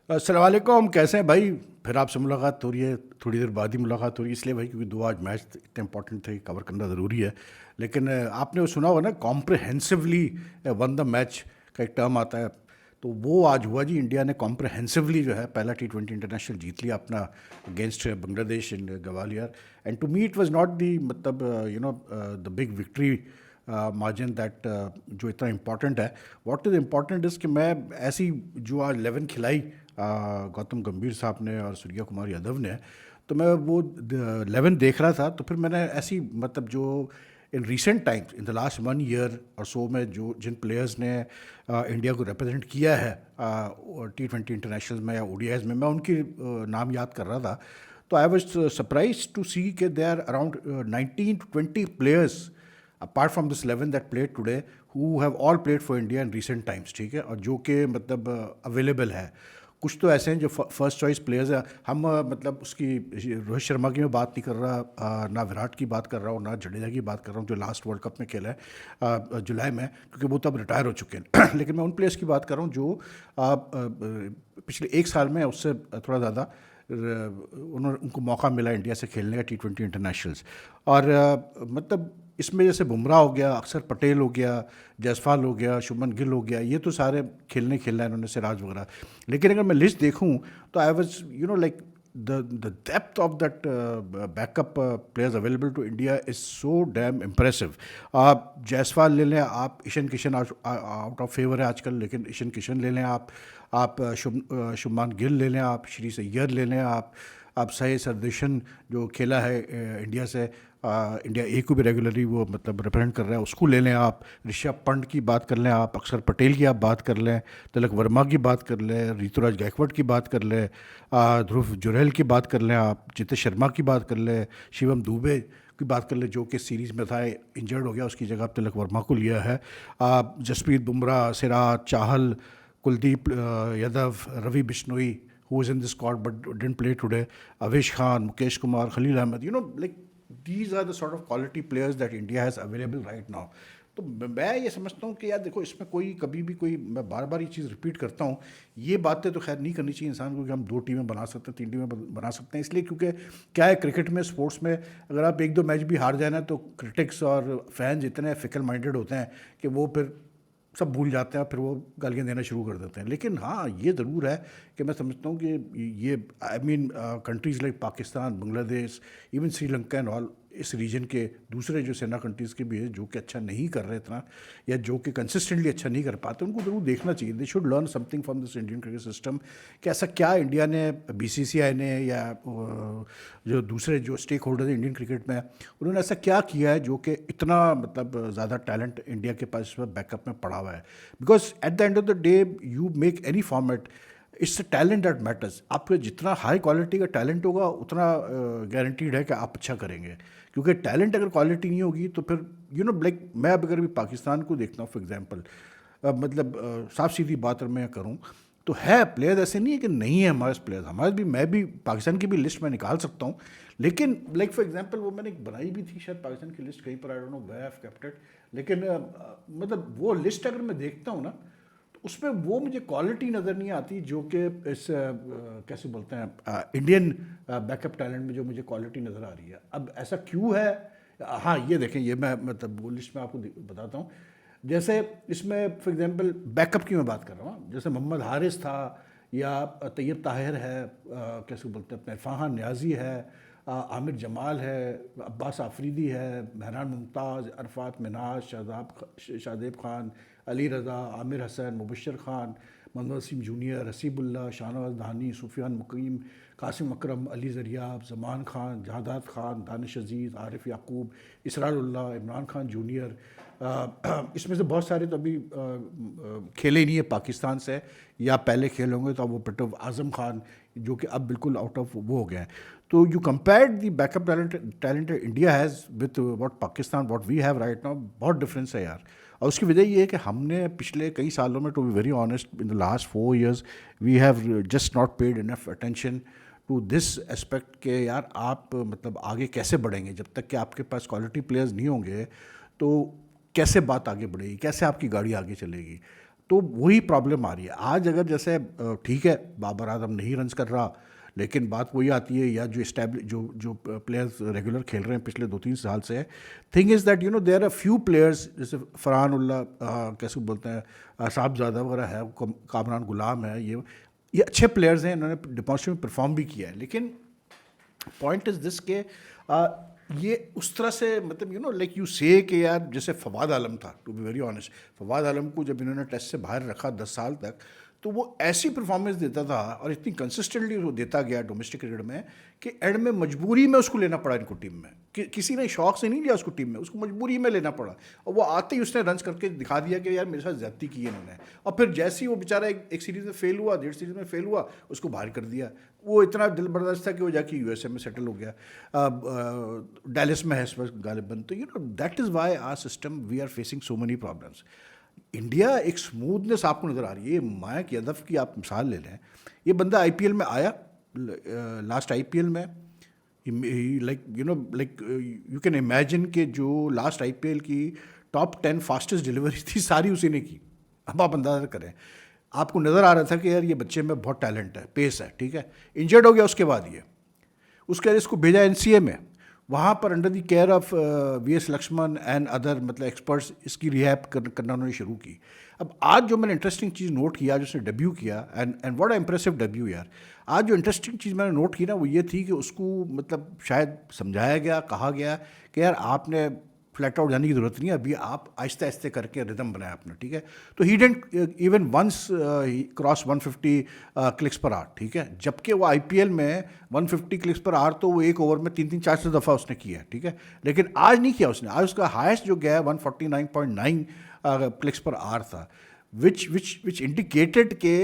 अस्सलाम वालेकुम, कैसे हैं भाई? फिर आपसे मुलाकात हो रही है, थोड़ी देर बाद ही मुलाकात हो रही है इसलिए भाई क्योंकि दो आज मैच इतने इंपॉर्टेंट थे, कवर करना ज़रूरी है। लेकिन आपने वो सुना होगा ना, कॉम्प्रहेंसिवली वन द मैच का एक टर्म आता है। तो वो आज हुआ जी। इंडिया ने कॉम्प्रहेंसिवली जो है पहला T20 इंटरनेशनल जीत लिया अपना against Bangladesh in Gwalior. And to me it was not the मतलब the big victory margin that जो इतना इम्पॉर्टेंट है। व्हाट इज़ इम्पॉर्टेंट इज़ कि मैं ऐसी जो आज 11 खिलाई गौतम गंभीर साहब ने और सूर्या कुमार यादव ने, तो मैं वो 11 देख रहा था। तो फिर मैंने ऐसी मतलब जो इन recent times in the last 1 year और सो में जो जिन प्लेयर्स ने इंडिया को रिप्रेजेंट किया है T20 इंटरनेशनल में या ओडीआईज में, मैं उनकी नाम याद कर रहा था। तो I was surprise to see के they are around 19 to 20 players apart from this 11 that played today who have all played for India in recent times, ठीक है, और जो कि मतलब अवेलेबल है। कुछ तो ऐसे हैं जो फर्स्ट चॉइस प्लेयर्स हैं। हम मतलब उसकी रोहित शर्मा की मैं बात नहीं कर रहा, ना विराट की बात कर रहा हूँ, ना जडेजा की बात कर रहा हूँ जो लास्ट वर्ल्ड कप में खेला है जुलाई में, क्योंकि वो तब रिटायर हो चुके हैं। लेकिन मैं उन प्लेयर्स की बात कर रहा हूँ जो पिछले एक साल में उससे थोड़ा ज़्यादा उन्होंने उनको मौका मिला इंडिया से खेलने का T20 इंटरनेशनल्स। और मतलब इसमें जैसे बुमराह हो गया, अक्षर पटेल हो गया, जायसवाल हो गया, शुभमन गिल हो गया, ये तो सारे खेलना है इन्होंने, सिराज वगैरह। लेकिन अगर मैं लिस्ट देखूं तो I was like the depth of that backup players available to India is so damn impressive. आप जायसवाल ले लें, आप Ishan Kishan out of favour है आजकल, लेकिन ईशान किशन ले लें, आप शुभमान गिल ले लें, आप श्री सैयद ले लें, आप सही सरदेशन जो खेला है इंडिया से, इंडिया ए को भी रेगुलरली वो मतलब रिप्रेजेंट कर रहा है, उसको ले लें। आप ऋषभ पंत की बात कर लें, आप अक्षर पटेल की आप बात कर लें, तिलक वर्मा की बात कर लें, ऋतुराज गायकवाड़ की बात कर लें, ध्रुव जुरैल की बात कर लें, आप चेतेश शर्मा की बात कर लें, शिवम दुबे की बात कर लें जो कि सीरीज़ में था, इंजर्ड हो गया, उसकी जगह आप तिलक वर्मा को लिया है। आप जसप्रीत बुमराह, सिराज, चाहल, Kuldeep Yadav, Ravi Bishnoi who was in the squad but didn't play today, Avesh Khan, Mukesh Kumar, Khalil Ahmed, like these are the sort of quality players that India has available right now. तो मैं ये समझता हूँ कि यार देखो, इसमें कोई कभी भी कोई, मैं बार बार ये चीज़ रिपीट करता हूँ, ये बातें तो खैर नहीं करनी चाहिए इंसान को कि हम 2 टीमें बना सकते हैं, 3 टीमें बना सकते हैं, इसलिए क्योंकि क्या है क्रिकेट में, स्पोर्ट्स में, अगर आप 1-2 मैच भी हार जाए ना तो क्रिटिक्स और फैंस इतने फिकल माइंडेड होते हैं कि वो फिर सब भूल जाते हैं, फिर वो गालियाँ देना शुरू कर देते हैं। लेकिन हाँ, ये ज़रूर है कि मैं समझता हूँ कि ये I mean countries like Pakistan, Bangladesh, even Sri Lanka and all, इस रीजन के दूसरे जो सेना कंट्रीज़ के भी है जो कि अच्छा नहीं कर रहे इतना, या जो कि कंसिस्टेंटली अच्छा नहीं कर पाते, उनको ज़रूर देखना चाहिए। They should learn something from this Indian cricket system कि ऐसा क्या इंडिया ने, बीसीसीआई ने, या जो दूसरे जो स्टेक होल्डर हैं इंडियन क्रिकेट में, उन्होंने ऐसा क्या किया है जो कि इतना मतलब ज़्यादा टैलेंट इंडिया के पास इस वक्त बैकअप में पड़ा हुआ है। Because at the end of the day you make any format, it's talent that matters. आपके जितना हाई क्वालिटी का टैलेंट होगा उतना गारंटीड है कि आप अच्छा करेंगे, क्योंकि टैलेंट अगर क्वालिटी नहीं होगी तो फिर लाइक मैं अब अगर भी पाकिस्तान को देखता हूँ फॉर एग्जांपल, मतलब साफ सीधी बात अगर मैं करूँ तो है प्लेयर्स, ऐसे नहीं है कि नहीं है हमारे प्लेयर्स, हमारे भी, मैं भी पाकिस्तान की भी लिस्ट में निकाल सकता हूँ। लेकिन लाइक फॉर एग्जांपल वो मैंने एक बनाई भी थी शायद पाकिस्तान की लिस्ट कहीं पर, I don't know where I have kept it, लेकिन मतलब वो लिस्ट अगर मैं देखता हूँ ना तो उसमें वो मुझे क्वालिटी नज़र नहीं आती जो कि इस कैसे बोलते हैं इंडियन बैकअप टैलेंट में जो मुझे क्वालिटी नज़र आ रही है। अब ऐसा क्यों है? हाँ, ये देखें, ये मैं मतलब वो लिस्ट में आपको बताता हूँ। जैसे इसमें फॉर एग्जांपल बैकअप की मैं बात कर रहा हूँ, जैसे मोहम्मद हारिस था, या तैयब ताहिर है, कैसे बोलते हैं अपने फ़ाहान न्याजी है, आमिर जमाल है, अब्बास आफरीदी है, मेहरान मुमताज़, अरफात मिनाज, शादेब खान, अली रज़ा, आमिर हसन, मुबशर खान, मोहम्मद वसीम जूनियर, हसीबुल्ला, शाहनवाज धानी, सुफियान मुकीम, कासिम अकरम, अली ज़रियाब, जमान खान, जहादात खान, दानिश अजीज़, आरिफ याकूब, इसरारुल्लाह, इमरान खान जूनियर। इसमें से बहुत सारे तो अभी खेले ही नहीं है पाकिस्तान से, या पहले खेले होंगे तो अब वो पिट ऑफ आज़म खान जो कि अब बिल्कुल आउट ऑफ वो हो गए हैं। तो you compare the backup talent India has with what Pakistan, what we have right now, बहुत डिफरेंस है यार। और उसकी वजह ये है कि हमने पिछले कई सालों में, to be very honest, in the last 4 years we have just not paid enough attention to this aspect के यार आप मतलब आगे कैसे बढ़ेंगे जब तक कि आपके पास क्वालिटी प्लेयर्स नहीं होंगे। तो कैसे बात आगे बढ़ेगी, कैसे आपकी गाड़ी आगे चलेगी? तो वही प्रॉब्लम आ रही है आज। अगर जैसे ठीक है बाबर आजम नहीं रन कर रहा, लेकिन बात वही आती है, या जो स्टैब्लिश जो जो प्लेयर्स रेगुलर खेल रहे हैं पिछले 2-3 साल से, thing is that there are few players, जैसे फरहान उल्ला, कैसे बोलते हैं, साहबजादा वगैरह है, कामरान गुलाम है, ये अच्छे प्लेयर्स हैं, इन्होंने डिपॉजिट में परफॉर्म भी किया है। लेकिन पॉइंट इज़ दिस के ये उस तरह से मतलब लाइक यू से कि यार जैसे फवाद आलम था, to be very honest, Fawad Alam को जब इन्होंने टेस्ट से बाहर रखा 10 साल तक, तो वो ऐसी परफॉर्मेंस देता था और इतनी कंसिस्टेंटली वो देता गया डोमेस्टिक क्रिकेट में कि एंड में मजबूरी में उसको लेना पड़ा इनको टीम में, किसी ने शौक से नहीं लिया उसको टीम में, उसको मजबूरी में लेना पड़ा। और वो आते ही उसने रन करके दिखा दिया कि यार मेरे साथ ज्यादती की है इन्होंने। और फिर जैसे ही वो बेचारा एक सीरीज़ में फेल हुआ, 1.5 सीरीज़ में फेल हुआ, उसको बाहर कर दिया। वो इतना दिल बर्दाश्त था कि वो जाके यूएसए में सेटल हो गया, डैलस में है इस वक्त गालिबन। तो that is why our system we are facing so many problems. India एक स्मूथनेस आपको नज़र आ रही है। मायक यादव की आप मिसाल ले लें, ये बंदा आईपीएल में आया, लास्ट आईपीएल में लाइक यू कैन इमेजिन कि जो लास्ट आईपीएल की टॉप 10 फास्टेस्ट डिलीवरी थी सारी उसी ने की। अब आप अंदाज़ा करें, आपको नज़र आ रहा था कि यार ये बच्चे में बहुत टैलेंट है, पेस है, ठीक है। इंजर्ड हो गया उसके बाद उसके बाद इसको भेजा एनसीए में, वहाँ पर under the care of VS Laxman and other मतलब एक्सपर्ट्स इसकी रिहैब करना उन्होंने शुरू की। अब आज जो मैंने इंटरेस्टिंग चीज़ नोट किया, जो उसने डेब्यू किया, एंड व्हाट इंप्रेसिव डेब्यू यार। आज जो इंटरेस्टिंग चीज़ मैंने नोट की ना, वो ये थी कि उसको मतलब शायद समझाया गया, कहा गया कि यार आपने फ्लैट आउट जाने की ज़रूरत नहीं है, अभी आप आहिस्ते आहिस्ते करके रिदम बनाया अपना, ठीक है। तो he didn't even once cross 150 clicks पर आवर, ठीक है। जबकि वो आईपीएल में 150 क्लिक्स पर आवर तो वो एक ओवर में 3-3 4 दफ़ा उसने किया है, ठीक है। लेकिन आज नहीं किया उसने। आज उसका हाईएस्ट जो गया है 149.9 क्लिक्स पर आवर था, विच इंडिकेटेड के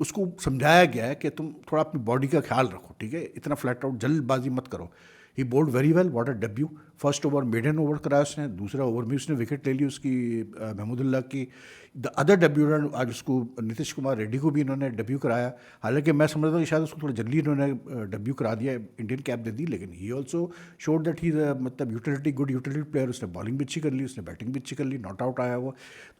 उसको समझाया गया है कि तुम थोड़ा अपनी बॉडी का ख्याल रखो, ठीक है, इतना फ्लैट आउट जल्दबाजी मत करो। He bowled very well, what a debut. First over maiden over कराया उसने, दूसरा ओवर में उसने विकेट ले ली उसकी महमूदुल्लाह की। द अदर डेब्यूटेंट आज उसको नीतीश कुमार रेड्डी को भी इन्होंने डेब्यू कराया। हालांकि मैं समझता था कि शायद उसको थोड़ा जल्दी इन्होंने डेब्यू करा दिया, इंडियन कैप दे दी, लेकिन he also showed that he मतलब गुड यूटिलिटी प्लेयर। उसने बॉलिंग भी अच्छी कर ली, उसने बैटिंग भी अच्छी कर ली, नॉट आउट आया वो।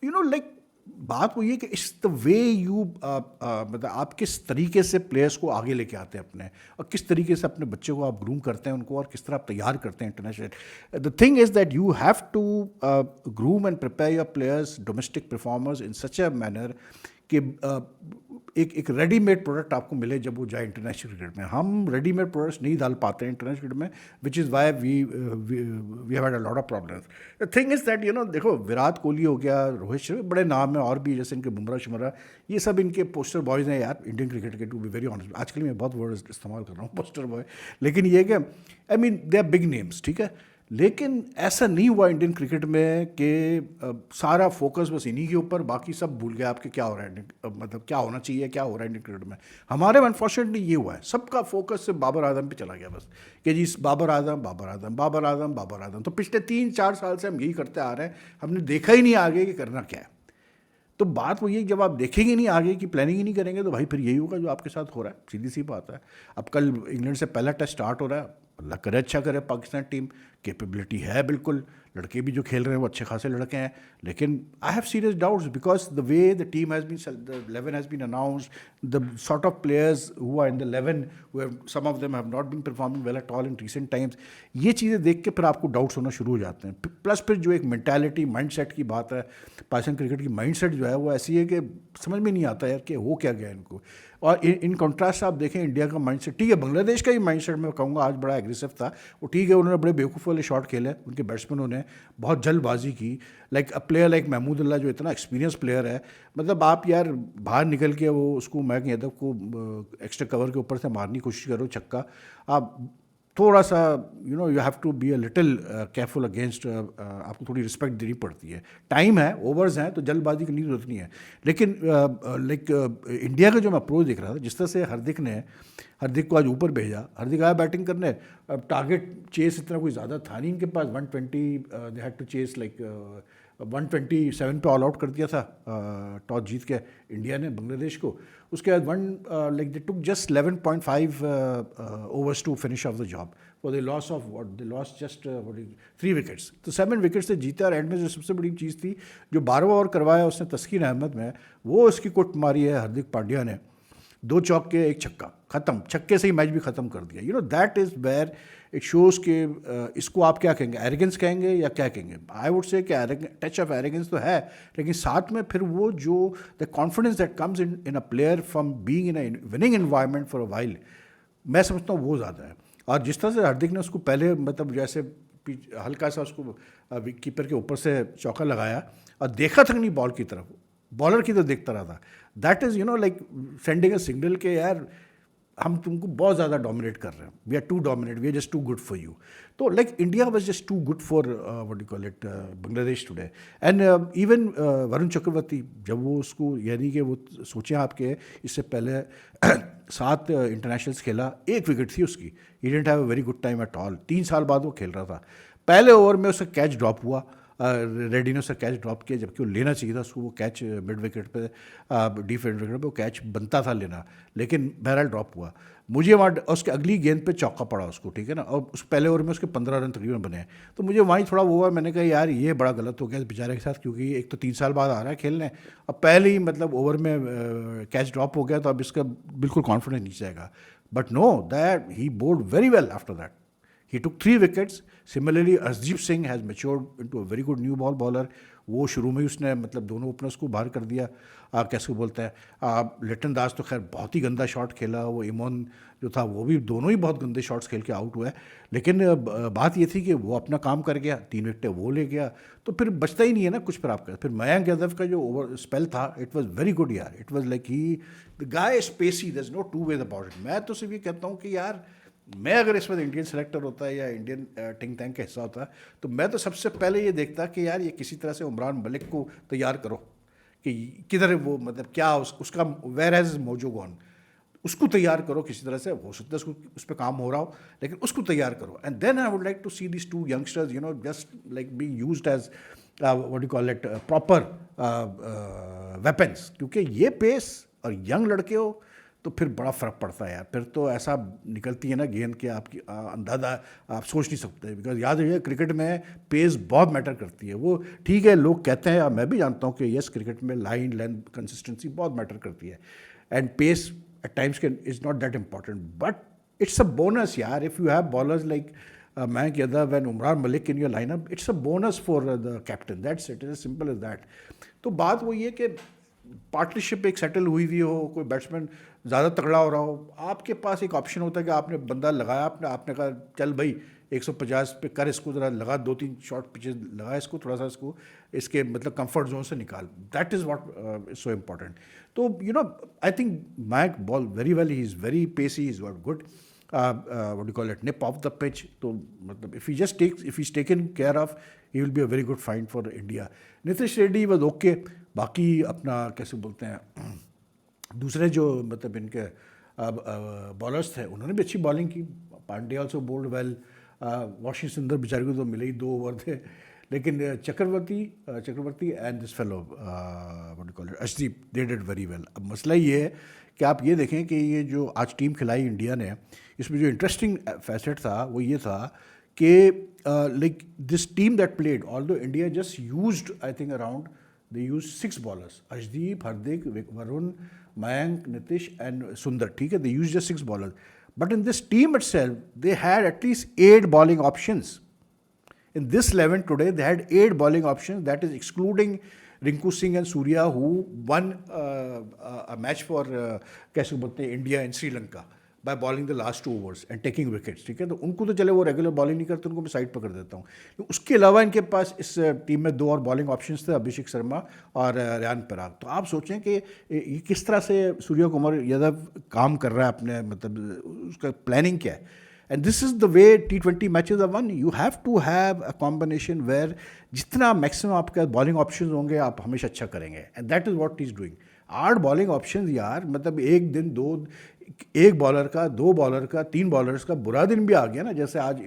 लाइक बात वो ये कि इस द वे यू मतलब आप किस तरीके से प्लेयर्स को आगे लेके आते हैं अपने, और किस तरीके से अपने बच्चे को आप ग्रूम करते हैं उनको, और किस तरह आप तैयार करते हैं international. The thing is that you have to groom and prepare your players, domestic performers in such a manner कि एक रेडीमेड प्रोडक्ट आपको मिले जब वो जाए इंटरनेशनल क्रिकेट में। हम रेडीमेड प्रोडक्ट्स नहीं डाल पाते हैं इंटरनेशनल क्रिकेट में, which is why we have had a lot of problems. The thing is that देखो विराट कोहली हो गया, रोहित शर्मा, बड़े नाम हैं और भी, जैसे इनके बुमराह शुमराह, ये सब इनके पोस्टर बॉयज़ हैं यार इंडियन क्रिकेट के, टू बी वेरी ऑनेस्ट। आजकल मैं बहुत वर्ड इस्तेमाल कर रहा हूँ, पोस्टर बॉय, लेकिन ये कि I mean they are big names, ठीक है। लेकिन ऐसा नहीं हुआ इंडियन क्रिकेट में कि सारा फोकस बस इन्हीं के ऊपर, बाकी सब भूल गए आपके क्या हो रहा है, मतलब क्या होना चाहिए, क्या हो रहा है इंडियन क्रिकेट में। हमारे में अनफॉर्चुनेटली ये हुआ है, सबका फोकस सिर्फ बाबर आजम पे चला गया बस, कि जी बाबर आजम बाबर आजम बाबर आजम बाबर आजम। तो पिछले 3-4 साल से हम यही करते आ रहे हैं, हमने देखा ही नहीं आगे कि करना क्या है। तो बात वो ये, जब आप देखेंगे नहीं आगे की प्लानिंग ही नहीं करेंगे, तो भाई फिर यही होगा जो आपके साथ हो रहा है, सीधी सी बात है। अब कल इंग्लैंड से पहला टेस्ट स्टार्ट हो रहा है, अल्लाह करे अच्छा करे, पाकिस्तान टीम कैपेबिलिटी है बिल्कुल, लड़के भी जो खेल रहे हैं वो अच्छे खासे लड़के हैं, लेकिन I have serious doubts because the way the team has been, the 11 has been announced, the sort of players who are in the 11, some of them have not been performing well at all in recent times. ये चीज़ें देख के फिर आपको doubts होना शुरू हो जाते हैं। प्लस फिर जो एक मेंटालिटी माइंडसेट की बात है, पाकिस्तान क्रिकेट की माइंडसेट जो है वो ऐसी है कि समझ में नहीं आता यार कि हो क्या गया इनको। और इन कॉन्ट्रास्ट आप देखें इंडिया का माइंडसेट, ठीक है, बांग्लादेश का ही माइंडसेट मैं कहूँगा आज बड़ा एग्रेसिव था, वो ठीक है, उन्होंने बड़े बेवकूफ़ वाले शॉट खेले, उनके बैट्समैनों ने बहुत जल्दबाजी की। Like a player like Mahmudullah जो इतना एक्सपीरियंस प्लेयर है, मतलब आप यार बाहर निकल के वो उसको मयंक यादव को एक्स्ट्रा कवर के ऊपर से मारने की कोशिश करो छक्का, आप थोड़ा सा you have to be a little careful against, आपको थोड़ी रिस्पेक्ट देनी पड़ती है। टाइम है, ओवर्स हैं, तो जल्दबाजी करने की जरूरत नहीं है। लेकिन इंडिया का जो मैं अप्रोच देख रहा था, जिस तरह से हार्दिक को आज ऊपर भेजा, हार्दिक आया बैटिंग करने, अब टारगेट चेस इतना कोई ज़्यादा था नहीं इनके पास, 120 they had to chase like 127 पे ऑल आउट कर दिया था टॉस जीत के इंडिया ने बांग्लादेश को। उसके बाद like they took just 11.5 overs to finish off the job for the loss of what they lost just 3 wickets. तो 7 विकेट से जीते, और एंड में जो सबसे बड़ी चीज़ थी, जो 12वां ओवर करवाया उसने तस्कीन अहमद में, वो उसकी कुट मारी है हार्दिक पांड्या ने, 2 चौके 1 छक्का, ख़त्म, छक्के से ही मैच भी ख़त्म कर दिया। That is where it shows के इसको आप क्या कहेंगे, एरोगेंस कहेंगे या क्या कहेंगे? आई वुड से कि टच ऑफ एरोगेंस तो है, लेकिन साथ में फिर वो जो the confidence that comes in a player from being in a winning environment for a while, मैं समझता हूँ वो ज़्यादा है। और जिस तरह से हार्दिक ने उसको पहले मतलब जैसे हल्का सा उसको कीपर के ऊपर से चौका लगाया और देखा तक नहीं बॉल की तरफ, बॉलर की तरफ देखता रहा था, that is like sending a signal के यार हम तुमको बहुत ज़्यादा डोमिनेट कर रहे हैं, we are too dominate, we are just too good for you. तो like India was just too good for what you call it Bangladesh today. And even Varun Chakravarthy, जब वो उसको यानी कि वो सोचें आपके इससे पहले 7 इंटरनेशनल्स खेला, 1 विकेट थी उसकी, he didn't have a very good time at all. 3 साल बाद वो खेल रहा था, पहले ओवर में उसका कैच ड्रॉप हुआ, रेडी ने उसका कैच ड्रॉप किया, जबकि वो लेना चाहिए था उसको, वो कैच मिड विकेट पे डीप मिड विकेट पे वो कैच बनता था लेना, लेकिन बहरहाल ड्रॉप हुआ। मुझे वहाँ उसके अगली गेंद पे चौका पड़ा उसको, ठीक है ना, और उस पहले ओवर में उसके 15 रन तकरीबन बने हैं। तो मुझे वहीं थोड़ा वो हुआ, मैंने कहा यार ये बड़ा गलत हो गया इस बेचारे के साथ, क्योंकि एक तो 3 साल बाद आ रहा है खेलने, और पहले ही मतलब ओवर में कैच ड्रॉप हो गया, तो अब इसका बिल्कुल कॉन्फिडेंस नीचे जाएगा। But no, that he bowled very well after that, he took 3 wickets. Similarly, Arshdeep Singh has matured into a very good new ball bowler. वो शुरू में ही उसने मतलब दोनों ओपनर्स को बाहर कर दिया, कैसे बोलते हैं, लिटन दास तो खैर बहुत ही गंदा शॉट खेला, वो इमोन जो था वो भी, दोनों ही बहुत गंदे शॉट्स खेल के आउट हुआ है। लेकिन बात ये थी कि वो अपना काम कर गया, 3 विकेटें वो ले गया, तो फिर बचता ही नहीं है ना कुछ पर आपका। फिर मयंक यादव का जो ओवर स्पेल था, इट वॉज वेरी गुड यार, it was like he the guy spacey, there is no two way about it. मैं तो सिर्फ ये कहता हूँ कि यार मैं अगर इस वक्त इंडियन सेलेक्टर होता है या इंडियन थिंक टैंक का हिस्सा होता, तो मैं तो सबसे पहले ये देखता कि यार ये किसी तरह से उमरान मलिक को तैयार करो कि किधर वो मतलब क्या उसका वेयर हैज मोजो गॉन, उसको तैयार करो किसी तरह से। हो सकता है उसको उस पर काम हो रहा हो, लेकिन उसको तैयार करो। And then I would like to see this 2 youngsters just like being used as what you call it proper weapons, क्योंकि ये पेस और यंग लड़के हो तो फिर बड़ा फ़र्क पड़ता है यार। फिर तो ऐसा निकलती है ना गेंद के, आपकी अंदाज़ा आप सोच नहीं सकते। बिकॉज याद रखिए क्रिकेट में पेस बहुत मैटर करती है। वो ठीक है, लोग कहते हैं, मैं भी जानता हूँ कि यस क्रिकेट में लाइन लेंथ कंसिस्टेंसी बहुत मैटर करती है, and pace at times can is not that important, but it's a bonus यार। If you have bowlers like Mayank Yadav and Umran Malik in your lineup, it's a bonus for the captain. That's it. It's as simple as that. तो बात वो ये कि partnership एक settle हुई हुई हो, कोई बैट्समैन ज़्यादा तगड़ा हो रहा हो, आपके पास एक ऑप्शन होता है कि आपने बंदा लगाया, आपने कहा चल भाई 150 पे कर, इसको ज़रा लगा, 2-3 शॉर्ट पिचेस लगा, इसको थोड़ा सा इसको इसके मतलब कंफर्ट जोन से निकाल। That is what is so important. तो I think Mac bowl very well, he is very pacy, he is very good, what do you call it, nip off the pitch. तो मतलब if he's taken care of, he will be a very good find for India. Nitish Reddy was okay. बाकी अपना कैसे बोलते हैं दूसरे जो मतलब इनके बॉलर्स थे, उन्होंने भी अच्छी बॉलिंग की। Pandey also bowled well, Washington Sundar बेचारे को तो मिले ही 2 ओवर थे, लेकिन Chakravarthy and this fellow what do call it Arshdeep, they did very well. अब मसला ये है कि आप ये देखें कि ये जो आज टीम खिलाई इंडिया ने, इसमें जो इंटरेस्टिंग फैसेट था वो ये था कि like this team that played, although India just used I think around they used 6 ballers, Arshdeep, Hardik, Varun, Mayank, Nitish and Sundar, ठीक है, they used just 6 ballers, but in this team itself they had at least 8 bowling options. In this 11 today they had 8 bowling options, that is excluding Rinku Singh and Surya who won a match for कैसे बोलते हैं India in Sri Lanka by bowling the last 2 overs and taking wickets, ठीक है। तो उनको तो चले वो रेगुलर बॉलिंग नहीं करते, उनको मैं साइड पर कर देता हूँ। उसके अलावा इनके पास इस टीम में 2 और बॉलिंग ऑप्शंस थे, अभिषेक शर्मा और रेयान पराग। तो आप सोचें कि ये किस तरह से सूर्य कुमार यादव काम कर रहा है अपने, मतलब उसका प्लानिंग क्या है। And this is the way T20 matches are one, you have to have a combination where जितना मैक्सिमम आपके बॉलिंग ऑप्शन होंगे आप हमेशा अच्छा करेंगे, and that is what is doing. 8 bowling option यार, मतलब एक दिन 1 बॉलर का, 2 बॉलर का, 3 बॉलर्स का बुरा दिन भी आ गया ना, जैसे आज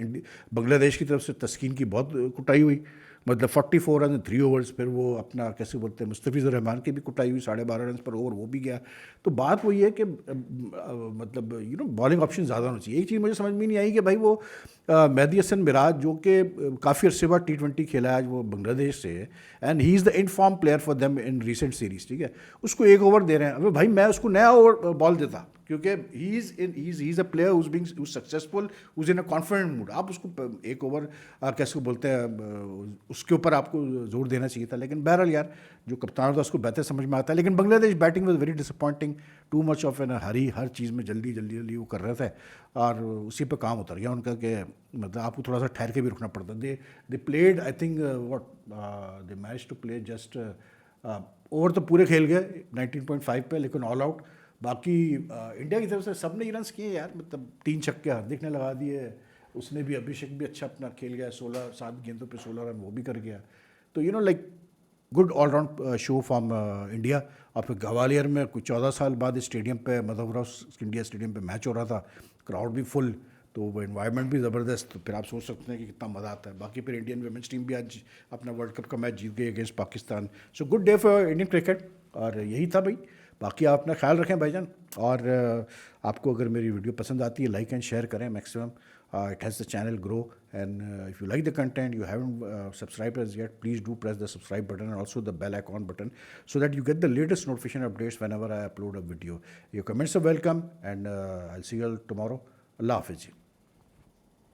बांग्लादेश की तरफ से तस्कीन की बहुत कुटाई हुई, मतलब 44 रन 3 ओवर्स, फिर वो अपना कैसे बोलते हैं मुस्तफिज़ुर रहमान की भी कुटाई हुई 12.5 रन पर ओवर, वो भी गया। तो बात वही है कि मतलब बॉलिंग ऑप्शन ज़्यादा होना चाहिए। एक चीज़ मुझे समझ में नहीं आई कि भाई वो मेहदी हसन मिराज जो कि काफ़ी अरसे बाद T20 खेला है, आज वो बांग्लादेश से है, and he is the in form player for them in recent series, ठीक है, उसको 1 ओवर दे रहे हैं। अबे भाई मैं उसको नया ओवर बॉल देता, क्योंकि he is a player who's successful, who's in a confident mood. आप उसको 1 ओवर कैसे बोलते हैं उसके ऊपर आपको जोर देना चाहिए था। लेकिन बहरहाल यार, जो कप्तान था उसको बेहतर समझ में आता है। लेकिन Bangladesh batting was very disappointing, too much of an hurry, हर चीज़ में जल्दी जल्दी जल्दी वो कर रहे थे, और उसी पर काम उतर गया उनका कि मतलब आपको थोड़ा सा ठहर के भी रुकना पड़ता। They played I think what they manage to play just over तो पूरे खेल गए 19.5 पे, लेकिन ऑल आउट बाकी इंडिया की तरफ से सब ने रन किए यार, मतलब 3 छक्के हार्दिक ने लगा दिए, उसने भी, अभिषेक भी अच्छा अपना खेल गया, 7 गेंदों पे 16 रन वो भी कर गया। तो like good all round show from India. और फिर ग्वालियर में कुछ 14 साल बाद इस स्टेडियम पे, मधवराव इंडिया स्टेडियम पे मैच हो रहा था, क्राउड भी फुल, तो वो इन्वायरमेंट भी ज़बरदस्त। तो फिर आप सोच सकते हैं कि कितना मज़ा आता है। बाकी फिर इंडियन वुमेंस टीम भी आज अपना वर्ल्ड कप का मैच जीत गई against Pakistan. So good day for Indian cricket. और यही था भाई। बाकी आप अपना ख्याल रखें भाईजान, और आपको अगर मेरी वीडियो पसंद आती है लाइक एंड शेयर करें maximum. It helps the channel grow, and if you like the content, you haven't subscribed us yet, please do press the subscribe button and also the bell icon button, so that you get the latest notification updates whenever I upload a video. Your comments are welcome, and I'll see you all tomorrow. Allah Hafiz.